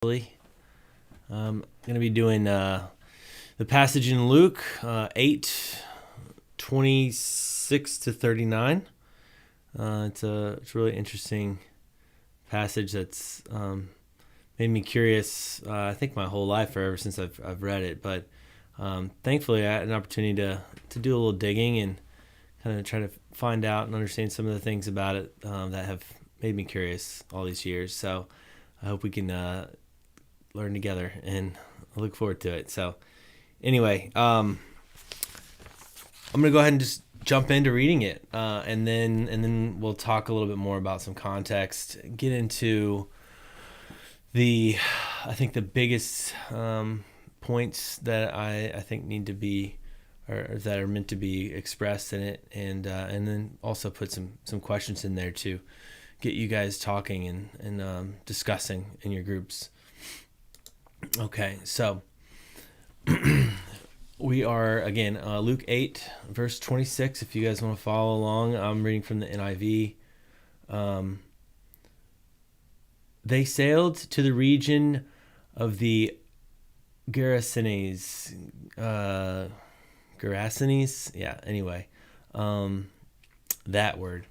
I'm going to be doing the passage in Luke 8:26-39. It's a really interesting passage that's made me curious. I think my whole life, or ever since I've read it. But thankfully, I had an opportunity to do a little digging and kind of try to find out and understand some of the things about it that have made me curious all these years. So I hope we can learn together, and I look forward to it. So anyway, I'm gonna go ahead and just jump into reading it, and then we'll talk a little bit more about some context, get into I think the biggest points that I think need to be, or that are meant to be expressed in it, and then also put some questions in there to get you guys talking and discussing in your groups. Okay, so we are, again, Luke 8, verse 26. If you guys want to follow along, I'm reading from the NIV. They sailed to the region of the Gerasenes. Gerasenes? Yeah, anyway. That word.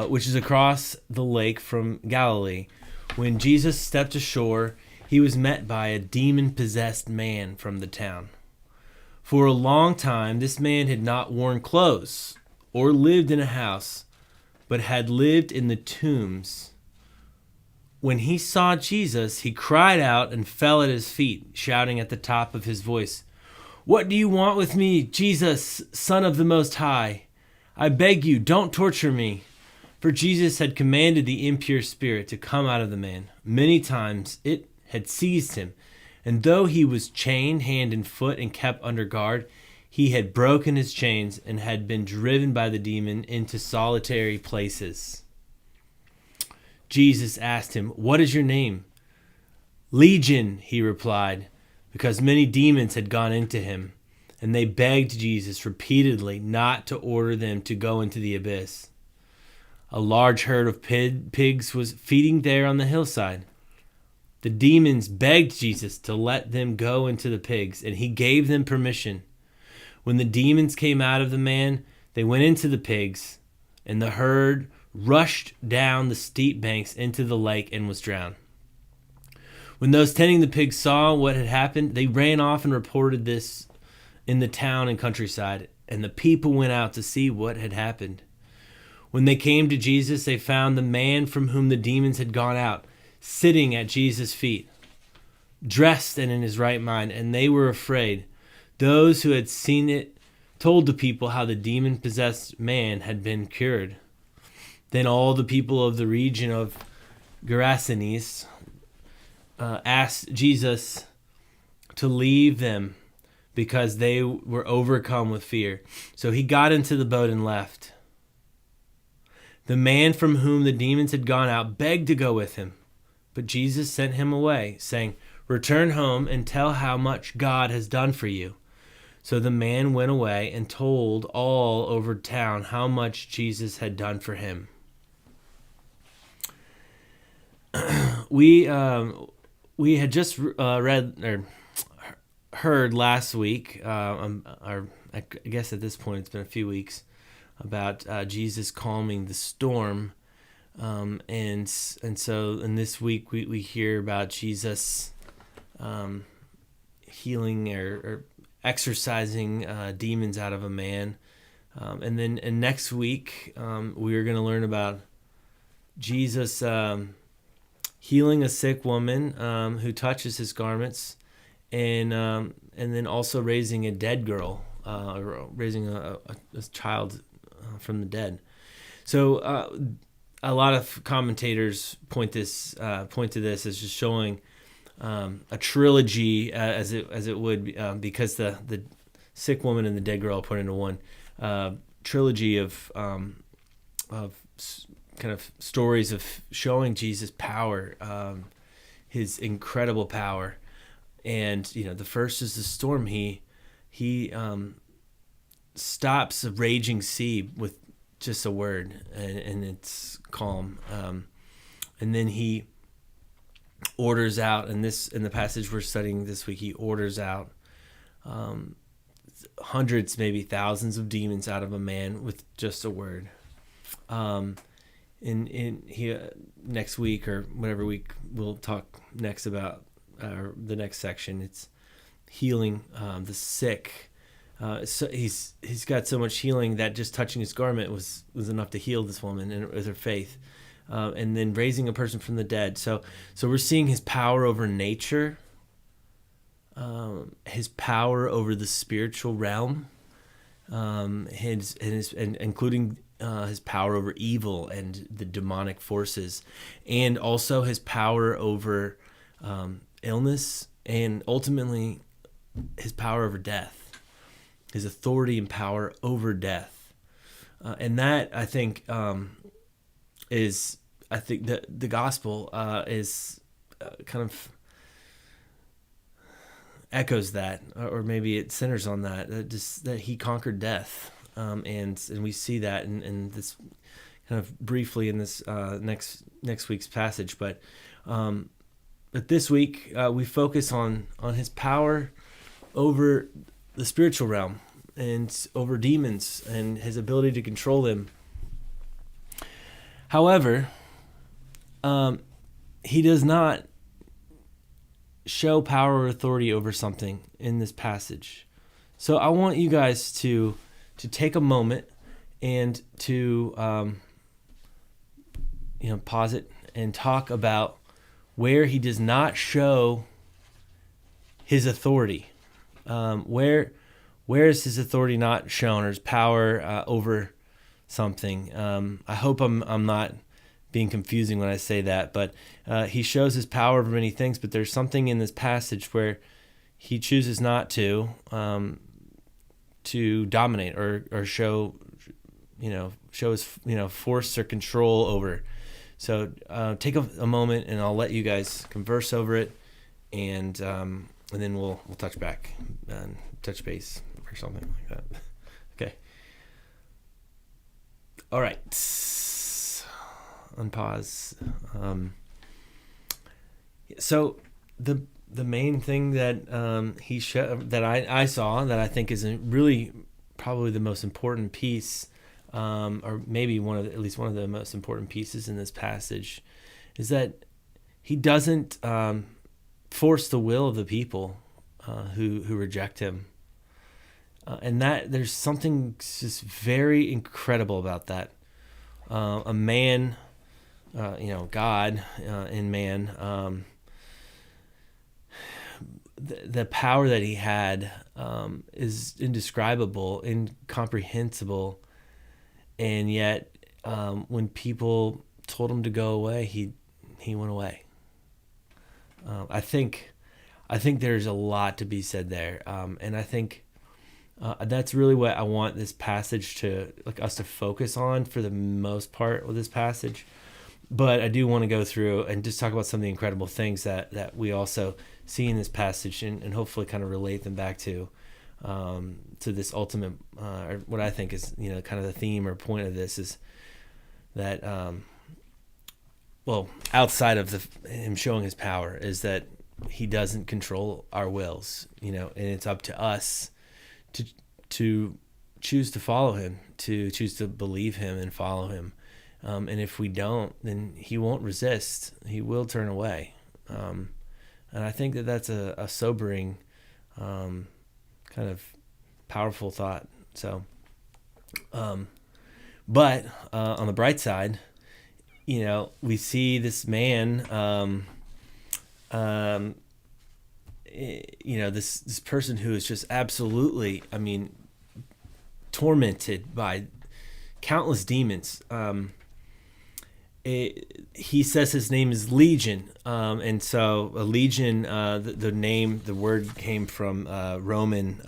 Which is across the lake from Galilee. When Jesus stepped ashore, he was met by a demon-possessed man from the town. For a long time, this man had not worn clothes or lived in a house, but had lived in the tombs. When he saw Jesus, he cried out and fell at his feet, shouting at the top of his voice, "What do you want with me, Jesus, Son of the Most High? I beg you, don't torture me." For Jesus had commanded the impure spirit to come out of the man. Many times it had seized him, and though he was chained hand and foot and kept under guard, he had broken his chains and had been driven by the demon into solitary places. Jesus asked him, "What is your name?" "Legion," he replied, because many demons had gone into him, and they begged Jesus repeatedly not to order them to go into the abyss. A large herd of pigs was feeding there on the hillside. The demons begged Jesus to let them go into the pigs, and he gave them permission. When the demons came out of the man, they went into the pigs, and the herd rushed down the steep banks into the lake and was drowned. When those tending the pigs saw what had happened, they ran off and reported this in the town and countryside, and the people went out to see what had happened. When they came to Jesus, they found the man from whom the demons had gone out, sitting at Jesus' feet, dressed and in his right mind, and they were afraid. Those who had seen it told the people how the demon-possessed man had been cured. Then all the people of the region of Gerasenes asked Jesus to leave them because they were overcome with fear. So he got into the boat and left. The man from whom the demons had gone out begged to go with him, but Jesus sent him away, saying, "Return home and tell how much God has done for you." So the man went away and told all over town how much Jesus had done for him. We had just read or heard last week, I guess at this point it's been a few weeks, about Jesus calming the storm. And so in this week we hear about Jesus healing or exorcising demons out of a man. And next week we're going to learn about Jesus healing a sick woman who touches his garments, and then also raising a dead girl, raising a child from the dead. So a lot of commentators point to this as just showing a trilogy, as it would, because the sick woman and the dead girl are put into one trilogy of kind of stories of showing Jesus' power, his incredible power. And the first is the storm. He stops a raging sea with just a word, and it's calm. And then he orders out, in the passage we're studying this week, he orders out hundreds, maybe thousands of demons out of a man with just a word. Next week or whatever week we'll talk next about the next section, it's healing the sick. So he's got so much healing that just touching his garment was enough to heal this woman and with her faith, and then raising a person from the dead. So we're seeing his power over nature, his power over the spiritual realm, his including his power over evil and the demonic forces, and also his power over illness, and ultimately his power over death, his authority and power over death. And that, I think, is, I think that the gospel is kind of echoes that, or maybe it centers on that, just that he conquered death. And we see that in this kind of briefly in this next week's passage. But this week we focus on his power over the spiritual realm and over demons and his ability to control them. However, he does not show power or authority over something in this passage. So I want you guys to take a moment and to pause it and talk about where he does not show his authority. Where is his authority not shown, or his power over something? I hope I'm not being confusing when I say that, but he shows his power over many things, but there's something in this passage where he chooses not to dominate or show his force or control over. So take a moment, and I'll let you guys converse over it, and then we'll touch back and touch base or something like that. Okay. All right. Unpause. So the main thing that he showed, that I saw, that I think is really probably the most important piece, or maybe at least one of the most important pieces in this passage, is that he doesn't force the will of the people who reject him, and that there's something just very incredible about that. A man, God in man. The power that he had is indescribable, incomprehensible, and yet when people told him to go away, he went away. I think there's a lot to be said there, and I think that's really what I want this passage to, like, us to focus on for the most part with this passage. But I do want to go through and just talk about some of the incredible things that we also see in this passage, and hopefully kind of relate them back to this ultimate, or what I think is, kind of the theme or point of this is that, outside of him showing his power, is that he doesn't control our wills, and it's up to us to choose to follow him, to choose to believe him and follow him. And if we don't, then he won't resist. He will turn away. And I think that's a sobering, kind of powerful thought. So, but on the bright side, we see this man, this person who is just absolutely, tormented by countless demons. He says his name is Legion, and so a legion, the word came from Roman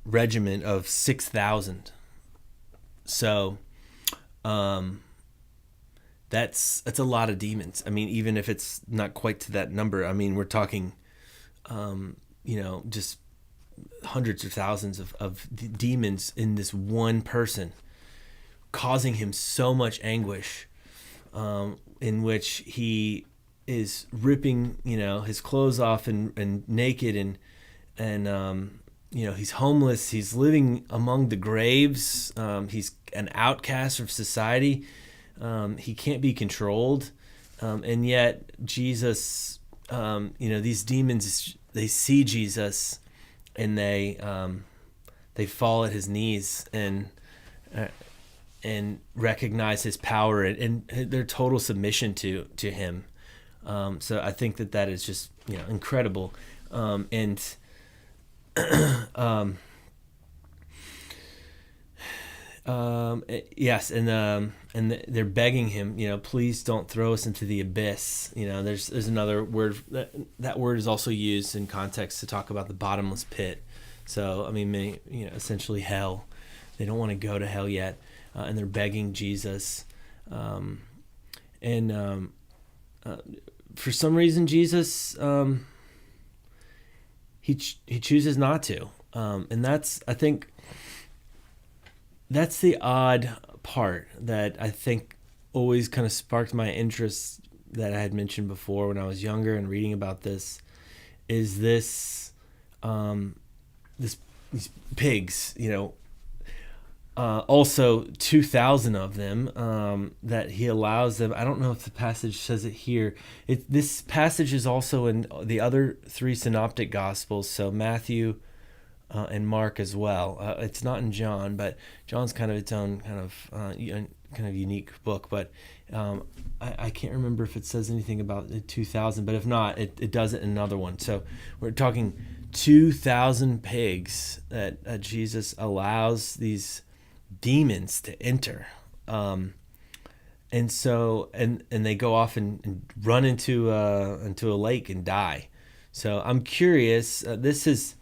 regiment of 6,000. So that's a lot of demons. Even if it's not quite to that number, we're talking, just hundreds of thousands of demons in this one person, causing him so much anguish, in which he is ripping, his clothes off and naked and he's homeless. He's living among the graves. He's an outcast of society. He can't be controlled. And yet Jesus, these demons, they see Jesus and they fall at his knees and recognize his power and their total submission to him. So I think that is just, incredible. Yes, and they're begging him, please don't throw us into the abyss. There's another word that word is also used in context to talk about the bottomless pit. So essentially hell. They don't want to go to hell yet, and they're begging Jesus. For some reason, Jesus he chooses not to, and I think that's the odd part that I think always kind of sparked my interest that I had mentioned before when I was younger and reading about this. Is these pigs, also 2,000 of them that he allows them. I don't know if the passage says it here. This passage is also in the other 3 synoptic gospels, so Matthew and Mark as well. It's not in John, but John's kind of its own kind of unique book. But I can't remember if it says anything about the 2,000. But if not, it does it in another one. So we're talking 2,000 pigs that Jesus allows these demons to enter, and they go off and run into a lake and die. So I'm curious. This is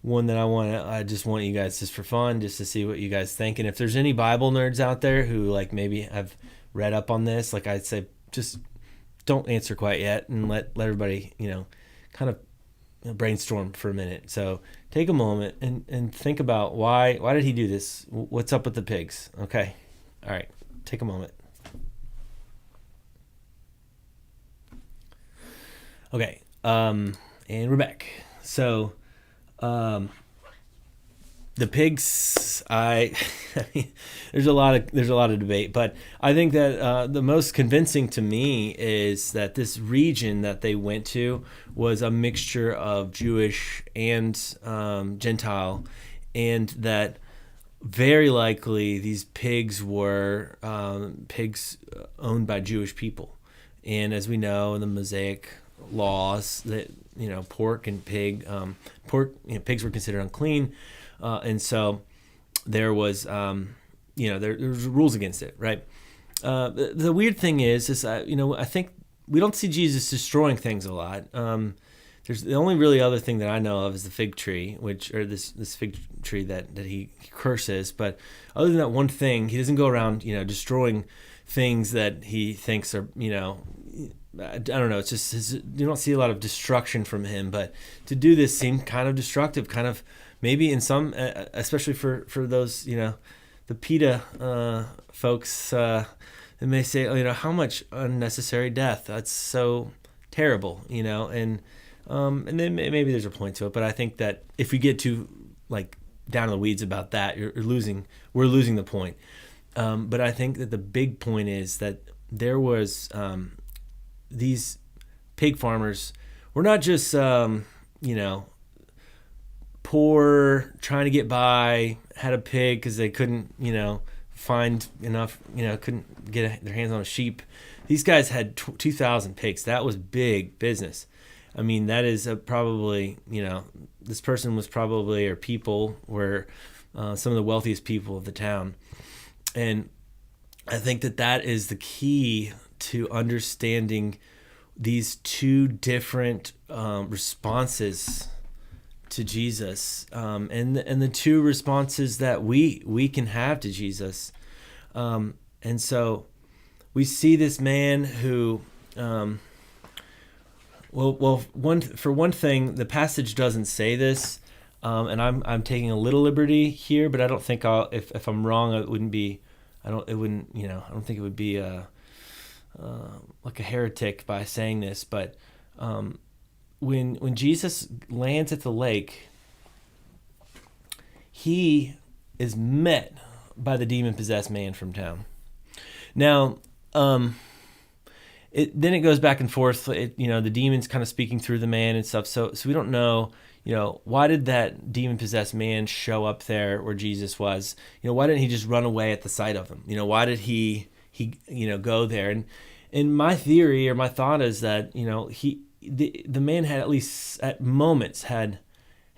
one that I just want you guys, just for fun, just to see what you guys think. And if there's any Bible nerds out there who maybe have read up on this, I'd say just don't answer quite yet and let everybody kind of brainstorm for a minute. So take a moment and think about why did he do this? What's up with the pigs? Okay. All right. Take a moment. Okay. And we're back. So the pigs, there's a lot of debate, but I think that the most convincing to me is that this region that they went to was a mixture of Jewish and Gentile, and that very likely these pigs were pigs owned by Jewish people. And as we know in the Mosaic laws, that pork and pig, pigs were considered unclean. And so there was, there was rules against it, right? The weird thing is I think we don't see Jesus destroying things a lot. There's the only really other thing that I know of is the fig tree, this fig tree that he curses. But other than that one thing, he doesn't go around, destroying things that he thinks are, I don't know. It's just you don't see a lot of destruction from him, but to do this seemed kind of destructive, kind of. Maybe in some, especially for those, the PETA folks, they may say, how much unnecessary death? That's so terrible, and then maybe there's a point to it. But I think that if we get too down in the weeds about that, we're losing the point. But I think that the big point is that there was these pig farmers were not just poor, trying to get by, had a pig because they couldn't, find enough, couldn't get their hands on a sheep. These guys had 2,000 pigs. That was big business. I mean, that is probably, this person was probably, or people were some of the wealthiest people of the town. And I think that is the key to understanding these 2 different responses to Jesus, and the 2 responses that we can have to Jesus. And so we see this man who, for one thing, the passage doesn't say this, and I'm taking a little liberty here, but I don't think if I'm wrong, it wouldn't be. I don't think it would be like a heretic by saying this, but when Jesus lands at the lake, he is met by the demon-possessed man from town. Now, then it goes back and forth. The demon's kind of speaking through the man and stuff. So we don't know, why did that demon-possessed man show up there where Jesus was? Why didn't he just run away at the sight of him? Why did he go there? And my theory or my thought is that, the man had, at least at moments, had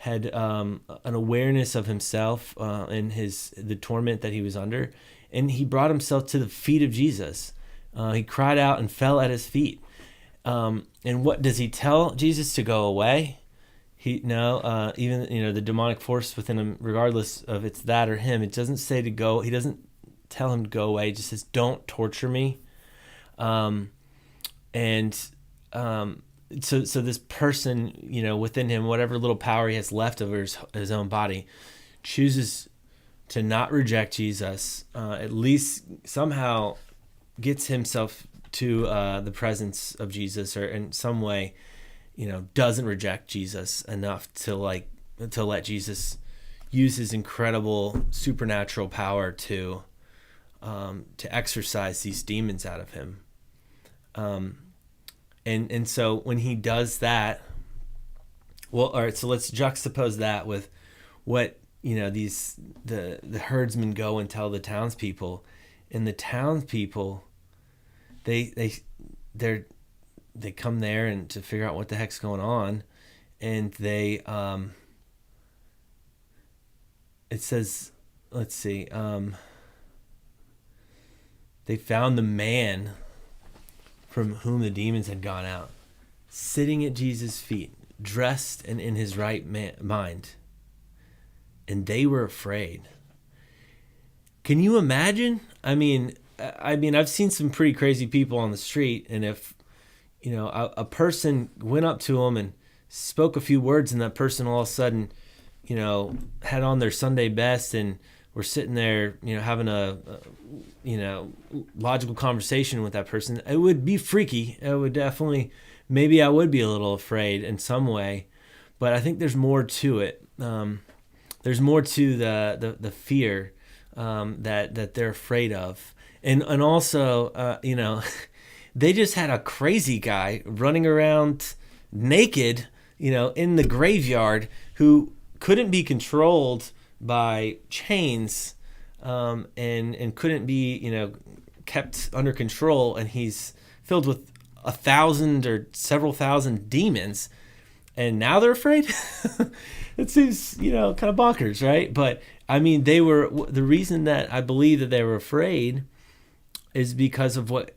an awareness of himself and the torment that he was under, and he brought himself to the feet of Jesus. He cried out and fell at his feet. And what does he tell Jesus? To go away? Even the demonic force within him, regardless of it's that or him, it doesn't say to go. He doesn't tell him to go away. He just says, "Don't torture me." So this person, within him, whatever little power he has left over his own body, chooses to not reject Jesus, at least somehow gets himself to the presence of Jesus, or in some way, doesn't reject Jesus enough to let Jesus use his incredible supernatural power to exorcise these demons out of him. And so when he does that, well, all right, so let's juxtapose that with what, the herdsmen go and tell the townspeople. And the townspeople, they come there and to figure out what the heck's going on. And they, it says, let's see, they found the man from whom the demons had gone out, sitting at Jesus' feet, dressed and in his right mind. And they were afraid. Can you imagine? I mean, I've seen some pretty crazy people on the street, and if, a person went up to them and spoke a few words, and that person all of a sudden, had on their Sunday best and were sitting there, having a logical conversation with that person, it would be freaky. It would definitely, maybe I would be a little afraid in some way, but I think there's more to it. There's more to the fear that they're afraid of, and also, they just had a crazy guy running around naked, in the graveyard, who couldn't be controlled by chains, and couldn't be, kept under control, and he's filled with 1,000 or several thousand demons, and now they're afraid. It seems, kind of bonkers, right? But the reason that I believe that they were afraid is because of what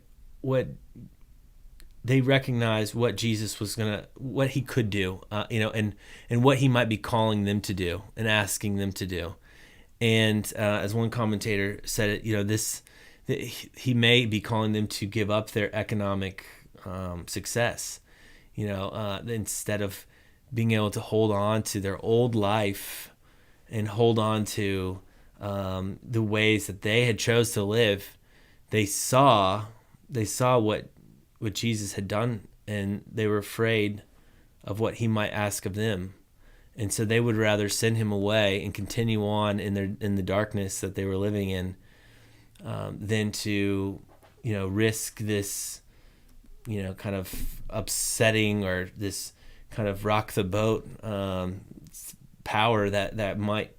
they recognized, what Jesus was what he could do, and what he might be calling them to do and asking them to do. And as one commentator said it, he may be calling them to give up their economic success, instead of being able to hold on to their old life and hold on to the ways that they had chose to live. They saw what Jesus had done, and they were afraid of what he might ask of them. And so they would rather send him away and continue on in the darkness that they were living in, than to, risk this, kind of upsetting, or this kind of rock the boat power that might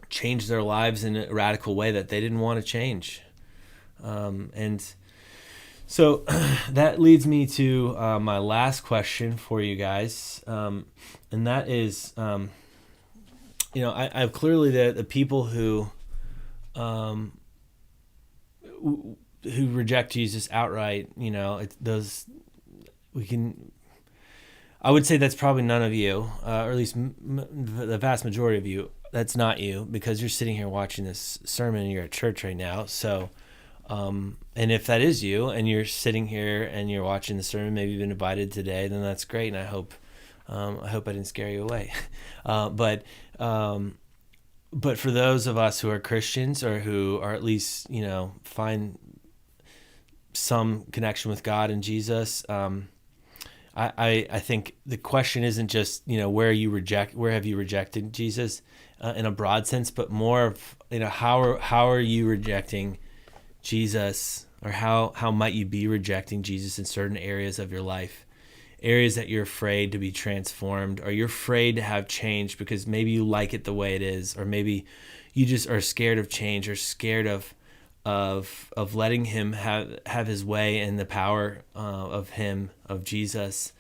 change their lives in a radical way that they didn't want to change. And so that leads me to my last question for you guys, and that is, I've clearly the people who reject Jesus outright. I would say that's probably none of you, or at least the vast majority of you. That's not you, because you're sitting here watching this sermon and you're at church right now. So. And if that is you, and you're sitting here and you're watching the sermon, maybe you've been invited today, then that's great. And I hope I didn't scare you away. But for those of us who are Christians, or who are at least, find some connection with God and Jesus. I think the question isn't just, where have you rejected Jesus in a broad sense, but more of, how are you rejecting Jesus, or how might you be rejecting Jesus in certain areas of your life, areas that you're afraid to be transformed, or you're afraid to have change because maybe you like it the way it is, or maybe you just are scared of change, or scared of letting him have his way, and the power of Jesus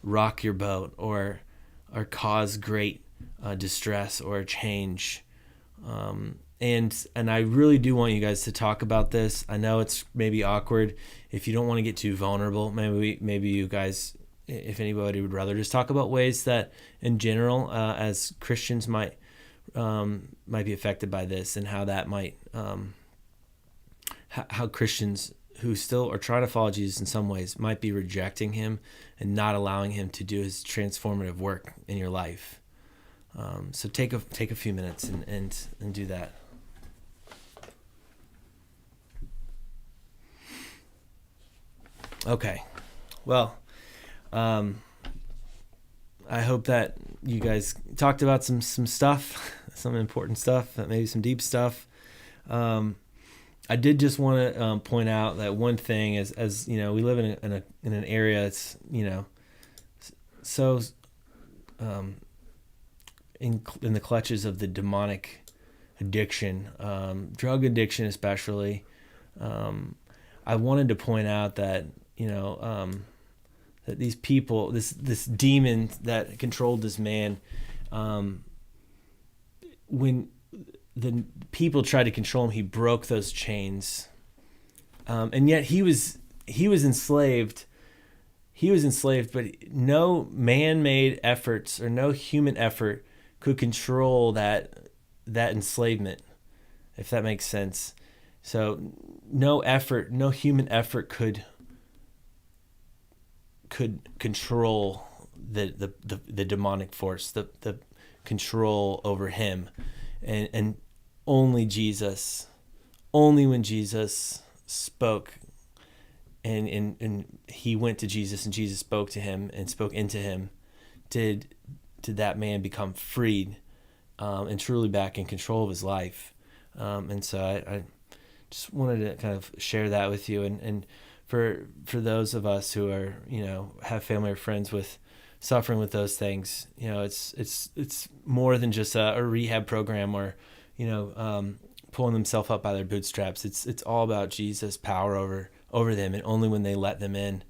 rock your boat, or cause great distress or change. And I really do want you guys to talk about this. I know it's maybe awkward. If you don't want to get too vulnerable, maybe you guys, if anybody would rather just talk about ways that in general, as Christians might be affected by this, and how that might, how Christians who still are trying to follow Jesus in some ways might be rejecting him and not allowing him to do his transformative work in your life. So take a few minutes and do that. Okay. Well, I hope that you guys talked about some stuff, some important stuff, maybe some deep stuff. I did just want to point out that one thing is, as we live in an area that's so in the clutches of the demonic addiction, drug addiction especially. I wanted to point out that that these people, this demon that controlled this man, when the people tried to control him, he broke those chains, and yet he was enslaved. He was enslaved, but no man-made efforts or no human effort could control that enslavement, if that makes sense. So no human effort could control the demonic force, the control over him, and only when Jesus spoke, and he went to Jesus, and Jesus spoke to him and spoke into him, did that man become freed, and truly back in control of his life. And so I just wanted to kind of share that with you, and for those of us who are have family or friends with suffering with those things, it's more than just a rehab program, or pulling themselves up by their bootstraps. It's all about Jesus' power over them, and only when they let them in,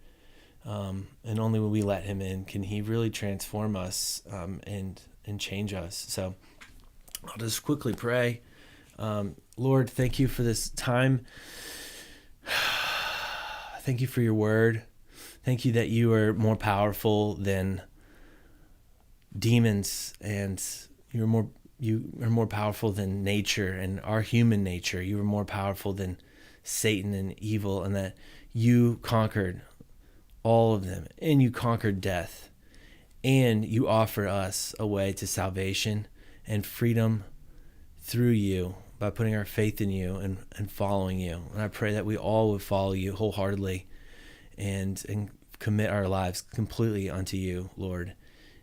and only when we let him in, can he really transform us, and change us. So I'll just quickly pray. Lord, thank you for this time. Thank you for your word. Thank you that you are more powerful than demons, and you are more powerful than nature and our human nature. You are more powerful than Satan and evil, and that you conquered all of them, and you conquered death, and you offer us a way to salvation and freedom through you, by putting our faith in you and following you. And I pray that we all would follow you wholeheartedly, and commit our lives completely unto you, Lord.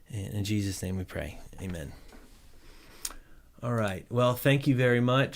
In Jesus' name we pray. Amen. All right. Well, thank you very much.